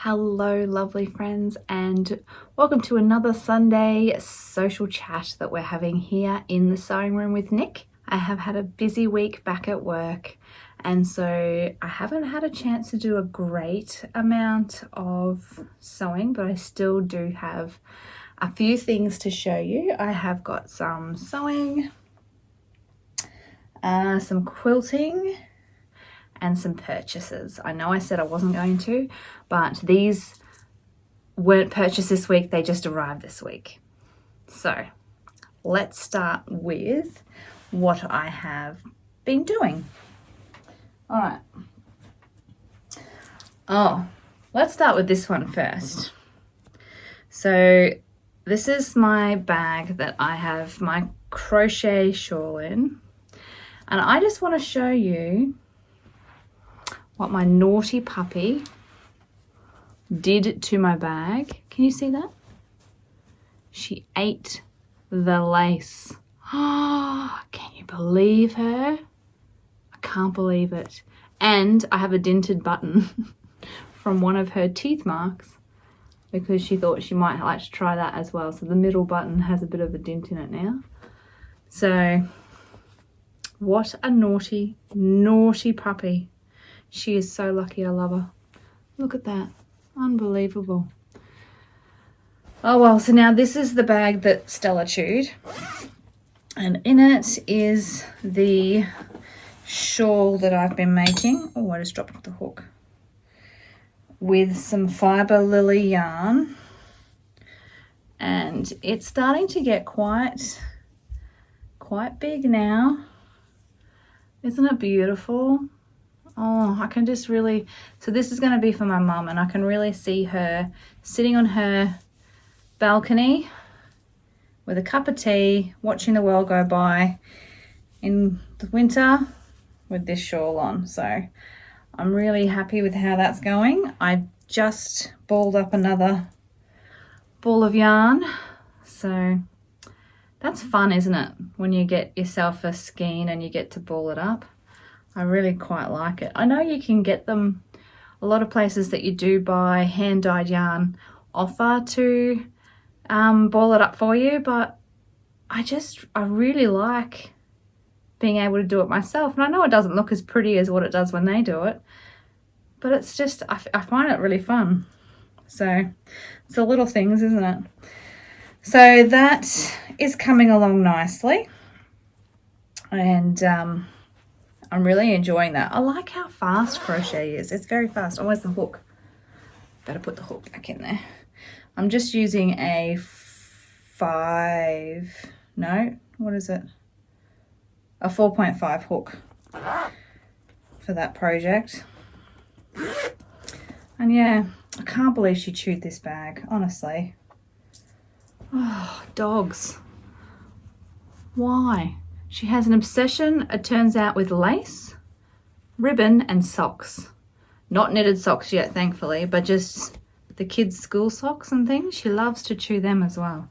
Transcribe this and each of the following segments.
Hello lovely friends, and welcome to another Sunday social chat that we're having here in the sewing room with Nick. I have had a busy week back at work, and so I haven't had a chance to do a great amount of sewing, but I still do have a few things to show you. I have got some sewing, some quilting, and some purchases. I know I said I wasn't going to, but these weren't purchased this week, they just arrived this week. So let's start with what I have been doing. All right. Let's start with this one first. So this is my bag that I have my crochet shawl in, and I just want to show you what my naughty puppy did to my bag. Can you see that? She ate the lace. Oh, can you believe her? I can't believe it. And I have a dented button from one of her teeth marks because she thought she might like to try that as well. So the middle button has a bit of a dent in it now. So what a naughty, naughty puppy. She is so lucky. I love her. Look at that. Unbelievable. Oh well, so now this is the bag that Stella chewed. And in it is the shawl that I've been making. Oh, I just dropped the hook. With some Fiberlily yarn. And it's starting to get quite big now. Isn't it beautiful? Oh, I can just really, so this is going to be for my mum, and I can really see her sitting on her balcony with a cup of tea, watching the world go by in the winter with this shawl on. So I'm really happy with how that's going. I just balled up another ball of yarn. So that's fun, isn't it? When you get yourself a skein and you get to ball it up. I really quite like it. I know you can get them, a lot of places that you do buy hand-dyed yarn offer to ball it up for you, but I really like being able to do it myself. And I know it doesn't look as pretty as what it does when they do it, but it's just, I find it really fun. So it's the little things, isn't it? So that is coming along nicely, and I'm really enjoying that. I like how fast crochet is. It's very fast. Oh, where's the hook? Better put the hook back in there. I'm just using a a 4.5 hook for that project. And yeah, I can't believe she chewed this bag, honestly. Oh, dogs. Why? She has an obsession, it turns out, with lace, ribbon, and socks. Not knitted socks yet, thankfully, but just the kids' school socks and things. She loves to chew them as well.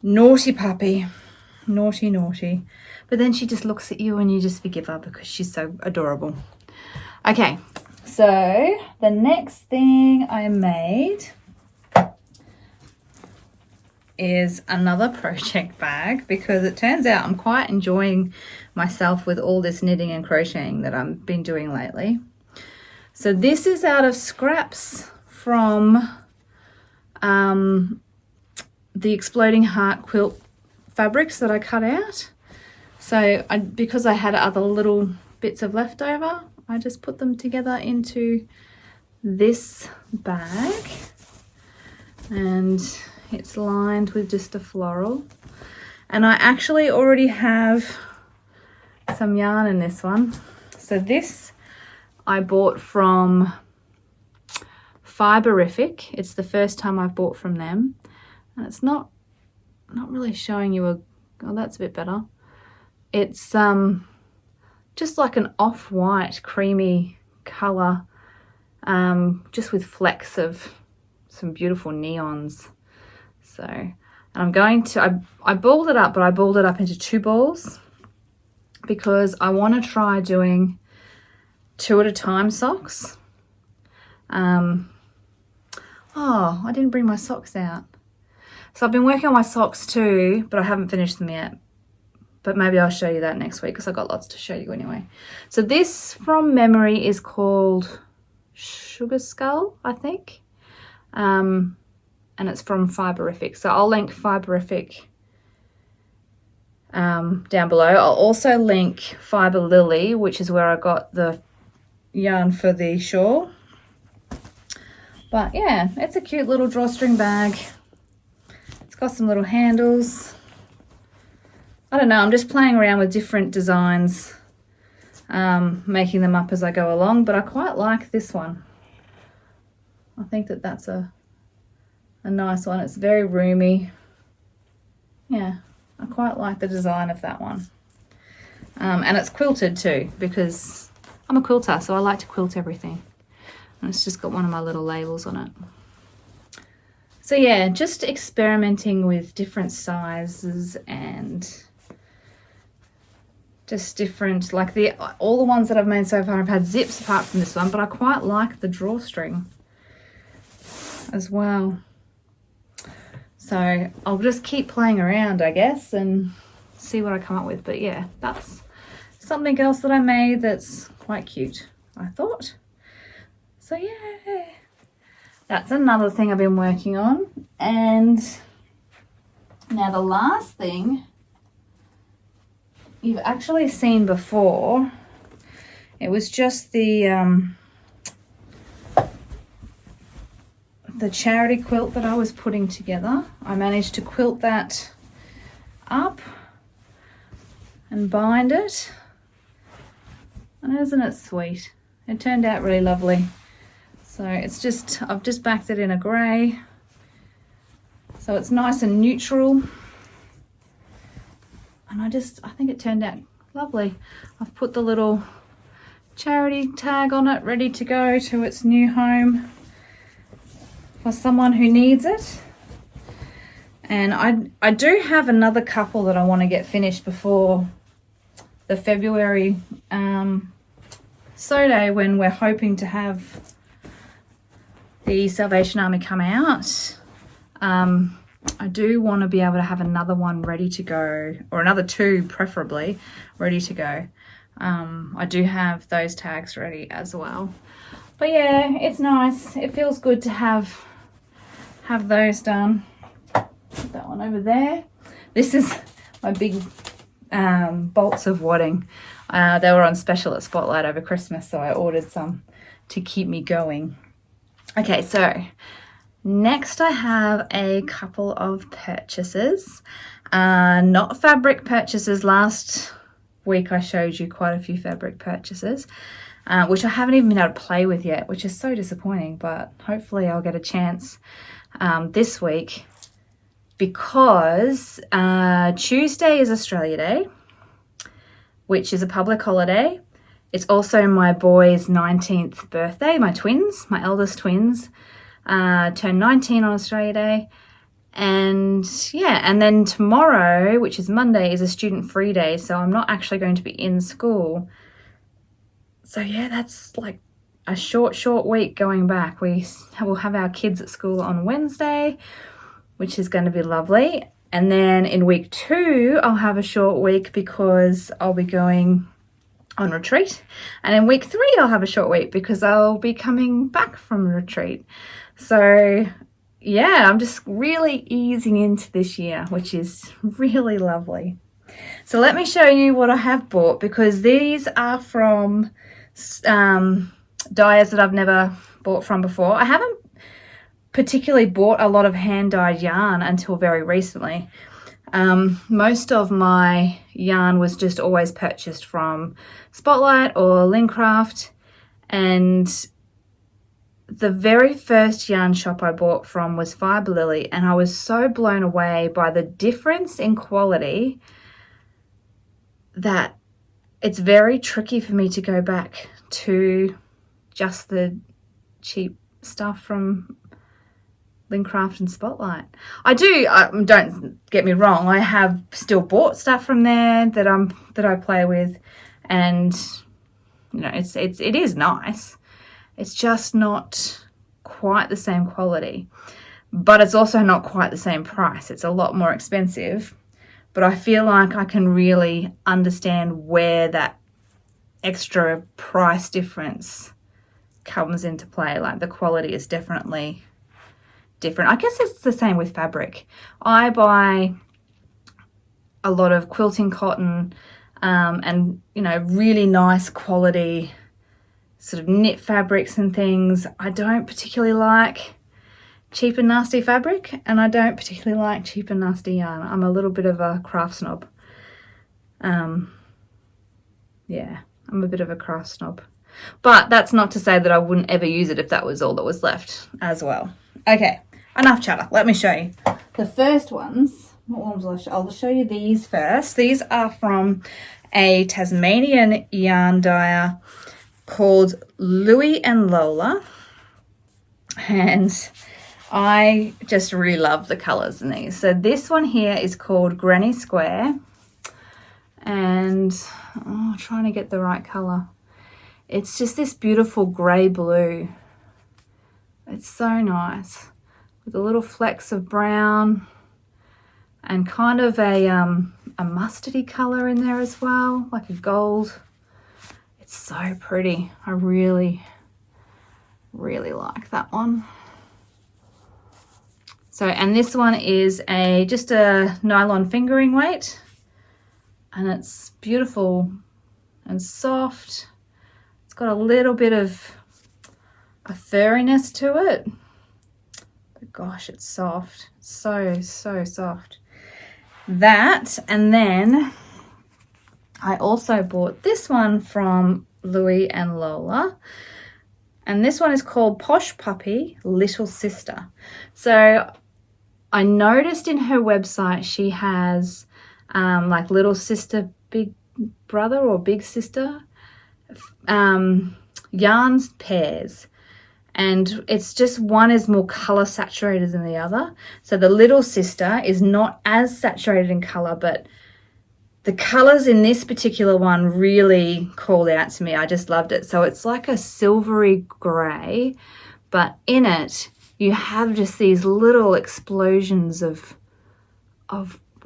Naughty puppy. Naughty, naughty. But then she just looks at you and you just forgive her because she's so adorable. Okay, so the next thing I made is another project bag, because it turns out I'm quite enjoying myself with all this knitting and crocheting that I've been doing lately. So this is out of scraps from the Exploding Heart quilt fabrics that I cut out. So because I had other little bits of leftover, I just put them together into this bag, and it's lined with just a floral. And I actually already have some yarn in this one. So this I bought from Fiberific. It's the first time I've bought from them. And it's not really showing you oh, that's a bit better. It's just like an off-white creamy colour, just with flecks of some beautiful neons. So, and I'm going to, I balled it up, but I balled it up into 2 balls because I want to try doing 2 at a time socks. Oh, I didn't bring my socks out. So I've been working on my socks too, but I haven't finished them yet. But maybe I'll show you that next week because I've got lots to show you anyway. So this from memory is called Sugar Skull, I think. And it's from Fiberific. So I'll link Fiberific down below. I'll also link Fiberlily, which is where I got the yarn for the shawl. But yeah, it's a cute little drawstring bag. It's got some little handles. I don't know, I'm just playing around with different designs, making them up as I go along, but I quite like this one. I think that that's a nice one. It's very roomy. Yeah, I quite like the design of that one. And it's quilted too, because I'm a quilter, so I like to quilt everything. And it's just got one of my little labels on it. So yeah, just experimenting with different sizes and just different, like all the ones that I've made so far have had zips apart from this one, but I quite like the drawstring as well. So I'll just keep playing around, I guess, and see what I come up with. But yeah, that's something else that I made that's quite cute, I thought. So yeah, that's another thing I've been working on. And now the last thing you've actually seen before. It was just the charity quilt that I was putting together. I managed to quilt that up and bind it. And isn't it sweet? It turned out really lovely. So it's just, I've just backed it in a grey. So it's nice and neutral. And I think it turned out lovely. I've put the little charity tag on it, ready to go to its new home for someone who needs it. And I do have another couple that I want to get finished before the February sew day, when we're hoping to have the Salvation Army come out. I do want to be able to have another one ready to go, or another two preferably ready to go. I do have those tags ready as well. But yeah, it's nice. It feels good to have those done. Put that one over there. This is my big bolts of wadding. They were on special at Spotlight over Christmas, so I ordered some to keep me going. Okay, so next I have a couple of purchases. Not fabric purchases. Last week I showed you quite a few fabric purchases, which I haven't even been able to play with yet, which is so disappointing, but hopefully I'll get a chance this week, because Tuesday is Australia Day, which is a public holiday. It's also my boy's 19th birthday, my twins, my eldest twins. Turned 19 on Australia Day. And yeah, and then tomorrow, which is Monday, is a student free day, so I'm not actually going to be in school. So yeah, that's like a short week going back. We will have our kids at school on Wednesday, which is going to be lovely. And then in week 2, I'll have a short week because I'll be going on retreat. And in week 3, I'll have a short week because I'll be coming back from retreat. So yeah, I'm just really easing into this year, which is really lovely. So let me show you what I have bought, because these are from dyers that I've never bought from before. I haven't particularly bought a lot of hand-dyed yarn until very recently. Most of my yarn was just always purchased from Spotlight or Lincraft, and the very first yarn shop I bought from was Fiberlily, and I was so blown away by the difference in quality that it's very tricky for me to go back to just the cheap stuff from Lincraft and Spotlight. Don't get me wrong, I have still bought stuff from there that I play with, and you know, it is nice. It's just not quite the same quality, but it's also not quite the same price. It's a lot more expensive, but I feel like I can really understand where that extra price difference comes into play. Like the quality is definitely different. I guess it's the same with fabric. I buy a lot of quilting cotton and, you know, really nice quality sort of knit fabrics and things. I don't particularly like cheap and nasty fabric, and I don't particularly like cheap and nasty yarn. I'm a little bit of a craft snob. Yeah, I'm a bit of a craft snob. But that's not to say that I wouldn't ever use it if that was all that was left as well. Okay, enough chatter. Let me show you. The first ones, what ones will I show? I'll show you these first. These are from a Tasmanian yarn dyer called Louie and Lola. And I just really love the colours in these. So this one here is called Granny Square. And trying to get the right colour. It's just this beautiful grey blue. It's so nice, with a little flecks of brown and kind of a mustardy colour in there as well, like a gold. It's so pretty. I really, really like that one. So, and this one is just a nylon fingering weight, and it's beautiful and soft. It's got a little bit of a furriness to it, but gosh, it's soft. So soft. That, and then I also bought this one from Louie and Lola, and this one is called Posh Puppy Little Sister. So I noticed in her website she has like little sister, big brother, or big sister yarns pairs, and it's just one is more color saturated than the other. So the little sister is not as saturated in color, but the colors in this particular one really called out to me. I just loved it. So it's like a silvery gray, but in it you have just these little explosions of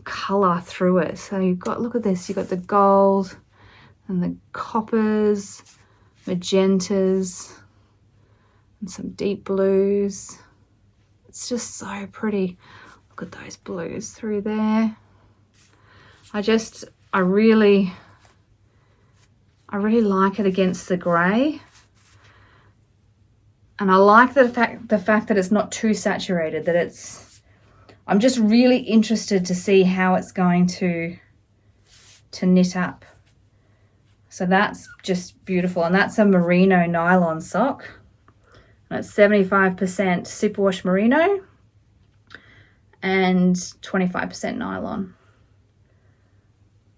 color through it. So you've got, look at this, you've got the gold and the coppers, magentas, and some deep blues. It's just so pretty. Look at those blues through there. I really like it against the grey. And I like the fact that it's not too saturated, that I'm just really interested to see how it's going to knit up. So that's just beautiful. And that's a merino nylon sock. And it's 75% superwash merino and 25% nylon.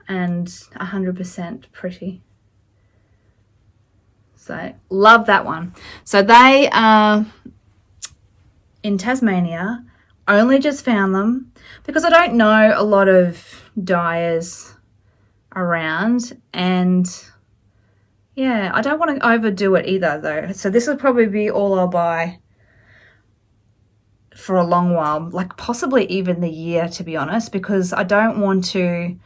And 100% pretty. So love that one. So they are in Tasmania. Only just found them because I don't know a lot of dyers around, and yeah, I don't want to overdo it either though. So this will probably be all I'll buy for a long while, like possibly even the year, to be honest, because I don't want to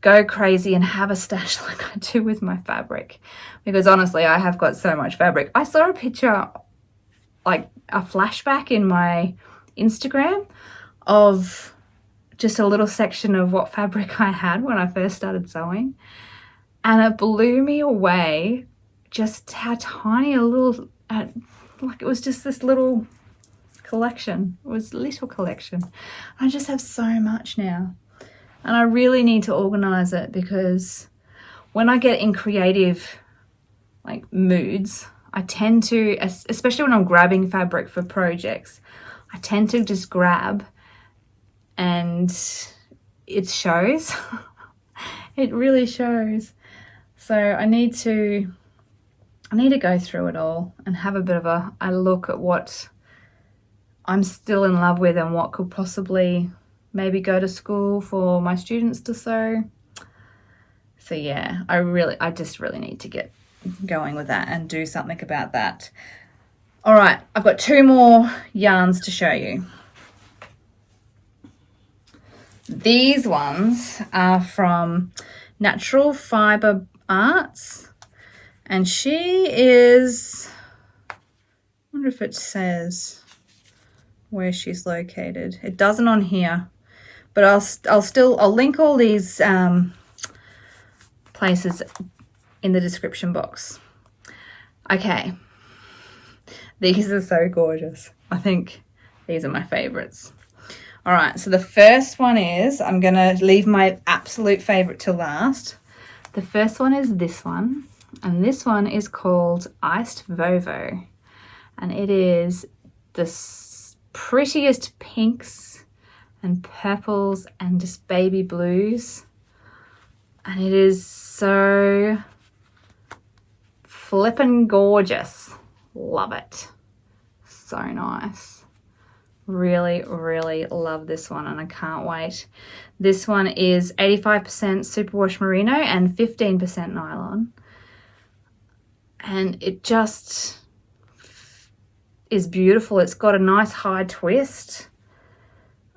go crazy and have a stash like I do with my fabric, because honestly I have got so much fabric. I saw a picture, like a flashback in my Instagram, of just a little section of what fabric I had when I first started sewing, and it blew me away just how tiny a little, like it was just this little collection. It was a little collection. I just have so much now, and I really need to organize it, because when I get in creative like moods, I tend to, especially when I'm grabbing fabric for projects, I tend to just grab, and it shows. It really shows. So I need to go through it all and have a bit of a look at what I'm still in love with and what could possibly maybe go to school for my students to sew. So yeah, I just really need to get going with that and do something about that. All right, I've got 2 more yarns to show you. These ones are from Natural Fibre Arts, and she is, I wonder if it says where she's located. It doesn't on here, but I'll link all these places in the description box. Okay, these are so gorgeous. I think these are my favorites. All right, so the first one is, I'm gonna leave my absolute favorite to last. The first one is this one, and this one is called Iced Vovo, and it is the prettiest pinks and purples and just baby blues, and it is so flippin' gorgeous. Love it. So nice. Really, really love this one, and I can't wait. This one is 85% superwash merino and 15% nylon, and it just is beautiful. It's got a nice high twist.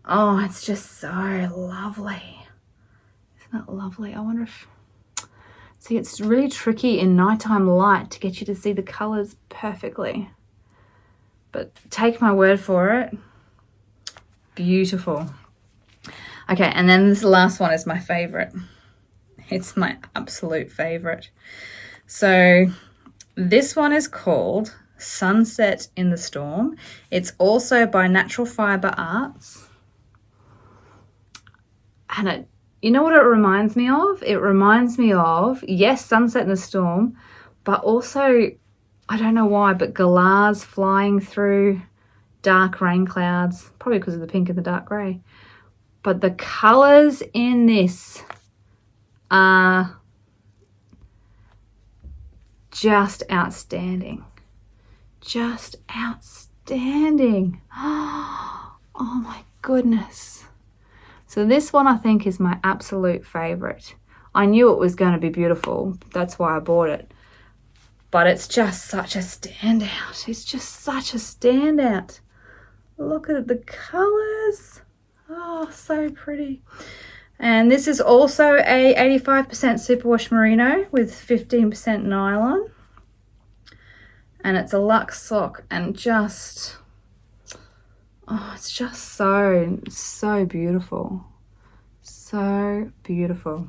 Oh, it's just so lovely. Isn't it lovely? I wonder if, see, it's really tricky in nighttime light to get you to see the colors perfectly, but take my word for it, beautiful. Okay, and then this last one is my favorite. It's my absolute favorite. So this one is called Sunset in the Storm. It's also by Natural Fibre Arts, and it, you know what it reminds me of? It reminds me of, yes, Sunset in the Storm, but also, I don't know why, but galahs flying through dark rain clouds, probably because of the pink and the dark grey. But the colours in this are just outstanding. Just outstanding. Oh my goodness. So this one I think is my absolute favourite. I knew it was going to be beautiful. That's why I bought it. But it's just such a standout. It's just such a standout. Look at the colours. Oh, so pretty. And this is also a 85% superwash merino with 15% nylon. And it's a luxe sock, and just, oh, it's just so beautiful. So beautiful.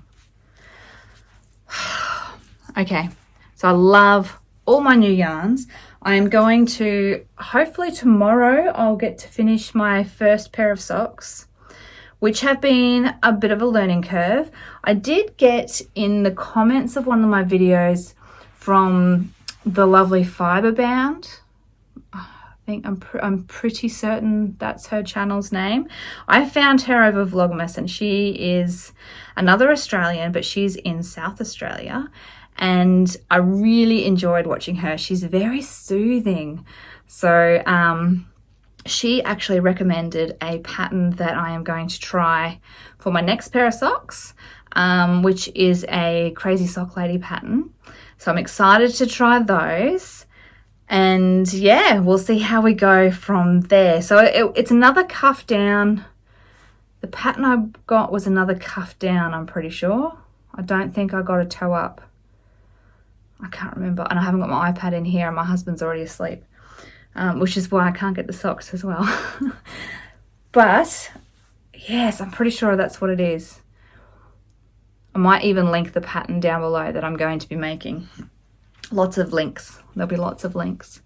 Okay, so I love all my new yarns. I am going to, hopefully tomorrow, I'll get to finish my first pair of socks, which have been a bit of a learning curve. I did get in the comments of one of my videos from the lovely Fibrebound. I think I'm pretty certain that's her channel's name. I found her over Vlogmas, and she is another Australian, but she's in South Australia, and I really enjoyed watching her. She's very soothing. So she actually recommended a pattern that I am going to try for my next pair of socks, which is a Crazy Sock Lady pattern. So I'm excited to try those, and yeah, we'll see how we go from there. So it's another cuff down. The pattern I got was another cuff down, I'm pretty sure. I don't think I got a toe up. I can't remember, and I haven't got my iPad in here, and my husband's already asleep, which is why I can't get the socks as well. But yes, I'm pretty sure that's what it is. I might even link the pattern down below that I'm going to be making. Lots of links. There'll be lots of links.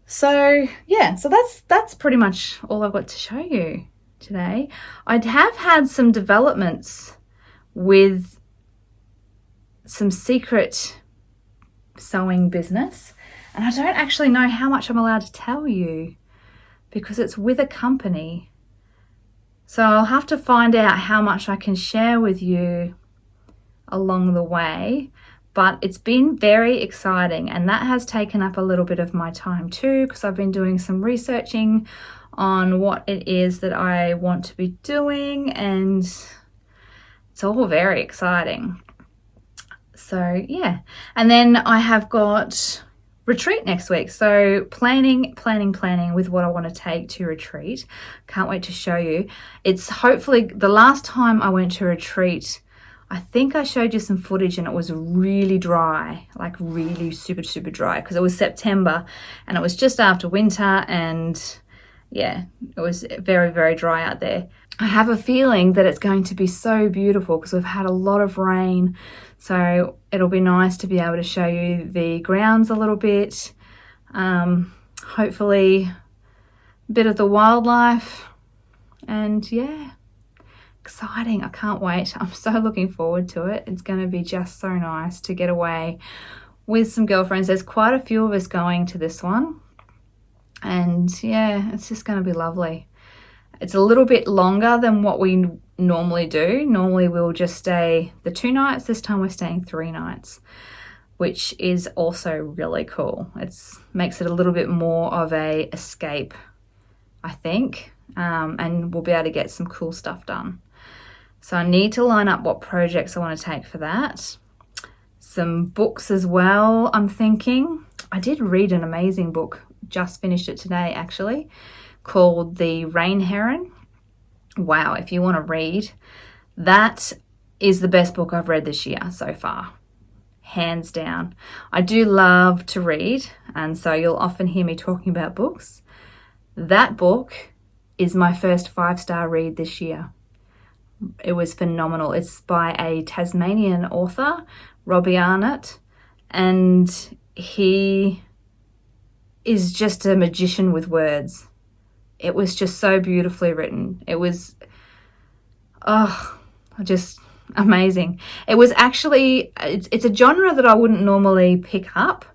So yeah, so that's pretty much all I've got to show you today. I have had some developments with some secret sewing business, and I don't actually know how much I'm allowed to tell you because it's with a company. So I'll have to find out how much I can share with you along the way, but it's been very exciting, and that has taken up a little bit of my time too, because I've been doing some researching on what it is that I want to be doing, and it's all very exciting. So yeah, and then I have got retreat next week. So planning with what I want to take to retreat. Can't wait to show you. It's hopefully the last time I went to retreat, I think I showed you some footage and it was really dry, like really super dry, because it was September and it was just after winter, and yeah, it was very dry out there. I have a feeling that it's going to be so beautiful because we've had a lot of rain. So it'll be nice to be able to show you the grounds a little bit. Hopefully a bit of the wildlife, and yeah, exciting. I can't wait. I'm so looking forward to it. It's going to be just so nice to get away with some girlfriends. There's quite a few of us going to this one, and yeah, it's just going to be lovely. It's a little bit longer than what we normally do. Normally we'll just stay the 2 nights. This time we're staying 3 nights, which is also really cool. It makes it a little bit more of a escape, I think, and we'll be able to get some cool stuff done. So I need to line up what projects I want to take for that. Some books as well, I'm thinking. I did read an amazing book, just finished it today actually, called The Rain Heron. Wow, if you want to read, that is the best book I've read this year so far, hands down. I do love to read, and so you'll often hear me talking about books. That book is my first 5-star read this year. It was phenomenal. It's by a Tasmanian author, Robbie Arnott, and he is just a magician with words. It was just so beautifully written. It was, just amazing. It was actually, it's a genre that I wouldn't normally pick up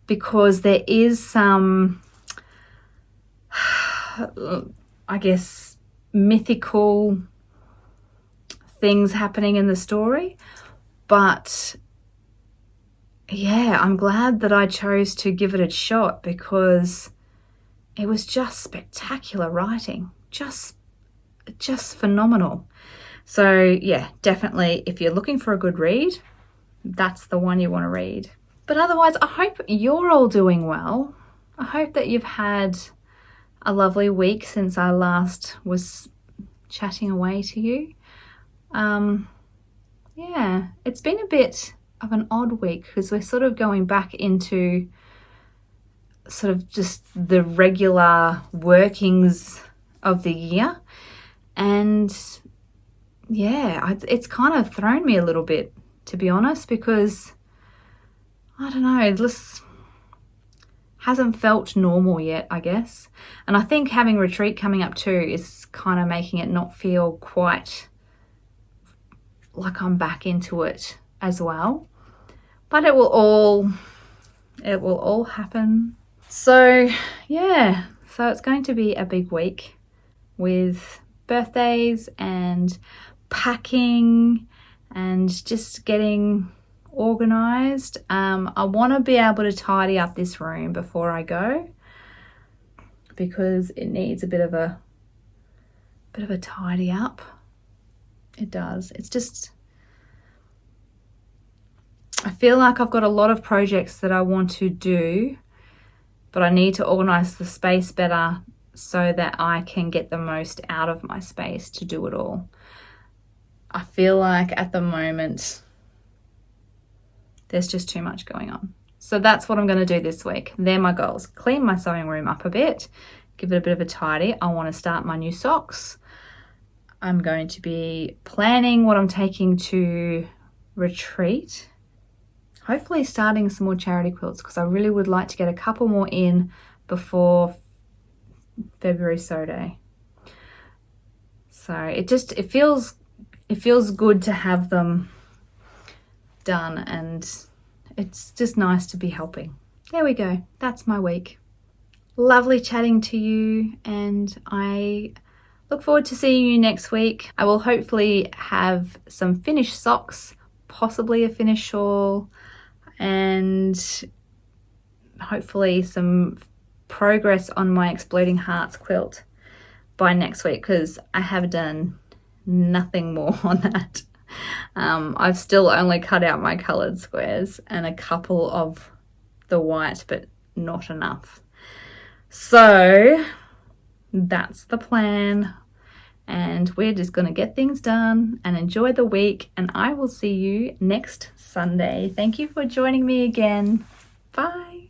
because there is some, I guess, mythical things happening in the story. But yeah, I'm glad that I chose to give it a shot because it was just spectacular writing, just phenomenal. So yeah, definitely if you're looking for a good read, that's the one you want to read. But otherwise, I hope you're all doing well. I hope that you've had a lovely week since I last was chatting away to you. Yeah, it's been a bit of an odd week because we're sort of going back into sort of just the regular workings of the year, and yeah, it's kind of thrown me a little bit, to be honest, because I don't know, this hasn't felt normal yet, I guess. And I think having retreat coming up too is kind of making it not feel quite like I'm back into it as well. But it will all happen. So yeah, so it's going to be a big week with birthdays and packing and just getting organized. I want to be able to tidy up this room before I go because it needs a bit of a tidy up. It does. It's just, I feel like I've got a lot of projects that I want to do, but I need to organize the space better so that I can get the most out of my space to do it all. I feel like at the moment there's just too much going on. So that's what I'm going to do this week. They're my goals. Clean my sewing room up a bit, give it a bit of a tidy. I want to start my new socks. I'm going to be planning what I'm taking to retreat. Hopefully starting some more charity quilts because I really would like to get a couple more in before February sew day. So it feels good to have them done, and it's just nice to be helping. There we go. That's my week. Lovely chatting to you, and I look forward to seeing you next week. I will hopefully have some finished socks, possibly a finished shawl, and hopefully some progress on my Exploding Hearts quilt by next week because I have done nothing more on that. I've still only cut out my coloured squares and a couple of the white, but not enough. So that's the plan. And we're just going to get things done and enjoy the week. And I will see you next Sunday. Thank you for joining me again. Bye.